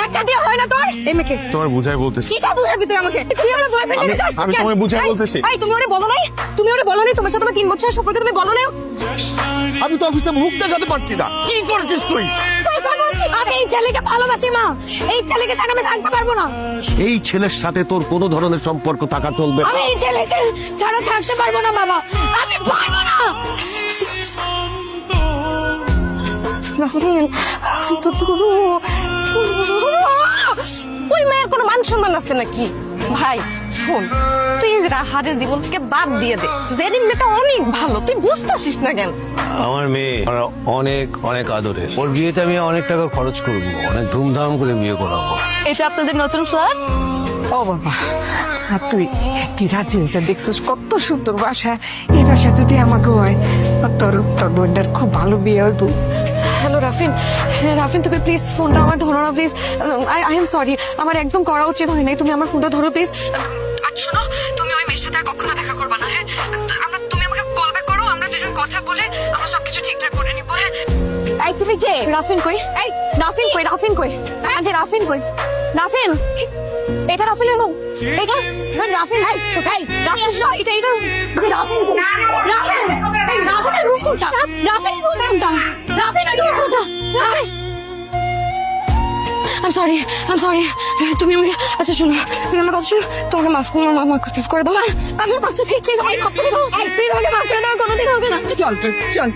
একটা দিয়ে হয় না তোর? এই মেয়েকে তোমার বুঝাই বলতেছি। কিসব বুঝাবি তুই আমাকে? তুই আমার বয়ফ্রেন্ড নিতে চাস? আমি তোমায় বুঝাই বলতেছি। এই তুমি ওরে বলো নাই? তুমি ওরে বলো নাই তোমার সাথে আমার 3 বছরের সম্পর্ক তুমি বলো নাই? আমি তো অফিসে মুখ দেখাতে পারছি না। কি করেছিস তুই? তাই তো বলছি আমি এই ছেলেকে ভালোবাসি মা। এই ছেলেকে ছাড়া আমি থাকতে পারবো না। এই ছেলের সাথে তোর কোনো ধরনের সম্পর্ক থাকা চলবে না। আমি এই ছেলেকে ছাড়া থাকতে পারবো না বাবা। আমি পারবো না। ওই মেয়ের কোনো মান সম্মান আছে নাকি? ভাই শোন, তুই রাহারের জীবন থেকে বাদ দিয়ে দে। জেরিন মেয়েটা অনেক ভালো, তুই বুঝতেছিস না কেন? আমার মেয়ে অনেক অনেক আদরের। ওর বিয়েতে আমি অনেক টাকা খরচ করবো, অনেক ধুমধাম করে বিয়ে করাবো। এটা আপনাদের নতুন ফ্ল্যাট? ও বাবা, আর তুই কি রাজি হয়েছে দেখছিস? কত সুন্দর বাসা। এই বাসা যদি আমাকে হয়, আর তোর বোনটার খুব ভালো বিয়ে হইব। হ্যালো রাফিন, রাফিন তুমি প্লিজ ফোনটা আমার ধরো না প্লিজ। আই এম সরি, আমার একদম করা উচিত হয় নাই। তুমি আমার ফোনটা ধরো প্লিজ। আর শোনো, তুমি ওই মেয়ের সাথে আর কখনো দেখা করবা না, হ্যাঁ? তুমি আমাকে কল ব্যাক করো, আমরা দুজন কথা বলে আমরা সবকিছু ঠিকঠাক করে নিবো, হ্যাঁ? এই তুমি কে? রাফিন কই? এই রাফিন কই? রাফিন কই? আন্টি রাফিন কই? রাফিন, এটা রাফিন এলো? এটা রাফিন ভাই, ভাই রাফিন শো, এটা রাফিন, রাফিন, এই রাফিনের রূপ কোনটা? রাফিনের রূপ কোনটা? রাফিনের রূপ কোনটা? রাফিন, I'm sorry. তুমি আমাকে আচ্ছা শোনো, তুমি আমার কথা শোনো, তোমাকে মাফ করে দাও। আমার বাচ্চা ঠিক প্লিজ আমাকে মাফ করে দাও। প্লিজ আমাকে মাফ করে দাও, কোনোদিন হবে না। চল চল।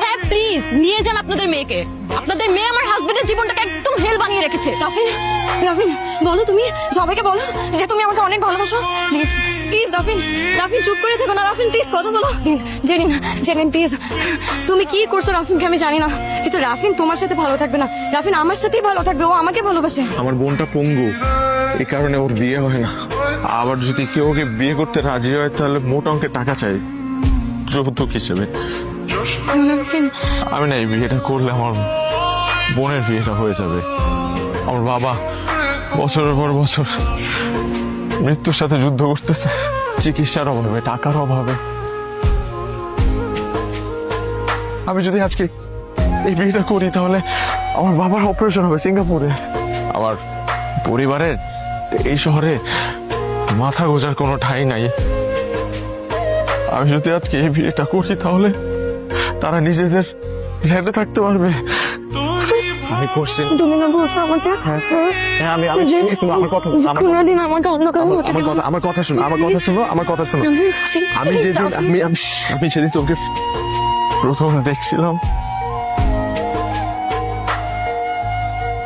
হ্যাঁ প্লিজ নিয়ে যান আপনাদের মেয়েকে। আপনাদের মেয়ে আমার হাজবেন্ডের জীবনটাকে একদম হেল বানিয়ে রেখেছে। রাফিন, রাফিন বলো, তুমি সবাইকে বলো যে তুমি আমাকে অনেক ভালোবাসো। প্লিজ প্লিজ রাফিন, রাফিন চুপ করে থেকো না। রাফিন প্লিজ কথা বলো। জেরিন প্লিজ, তুমি কি করছো রাফিনকে আমি জানি না, কিন্তু রাফিন তোমার সাথে ভালো থাকবে না। রাফিন আমার সাথেই ভালো থাকবে, ও আমাকে ভালোবাসে। আমার বোনটা পঙ্গু, এই কারণে ওর বিয়ে হয় না। আবার যদি কেউ ওকে বিয়ে করতে রাজি হয় তাহলে মোটা অঙ্কের টাকা চাই যৌতুক হিসেবে। রাফিন, আমি না এই বিয়েটা করলে আমার বোনের বিয়েটা হয়ে যাবে। আমার বাবা বছরের পর বছর মৃত্যুর সাথে যুদ্ধ করতেছে, চিকিৎসার অভাবে, টাকার অভাবে। আমি যদি আজকে এই বিয়েটা করি তাহলে আমার বাবার অপারেশন হবে সিঙ্গাপুরে। আমার পরিবারের এই শহরে মাথা গোজার কোনো ঠাঁই নাই। আমি যদি আজকে এই বিয়েটা করি তাহলে তারা নিজেদের হেঁটে থাকতে পারবে। আমি করছি। তুমি না বলছো আমাকে? হ্যাঁ, আমি আমার কথা কোনোদিন আমাকে অন্য কারো আমার কথা শোনো, আমার কথা শোনো। আমি যেদিন তোকে প্রথম দেখছিলাম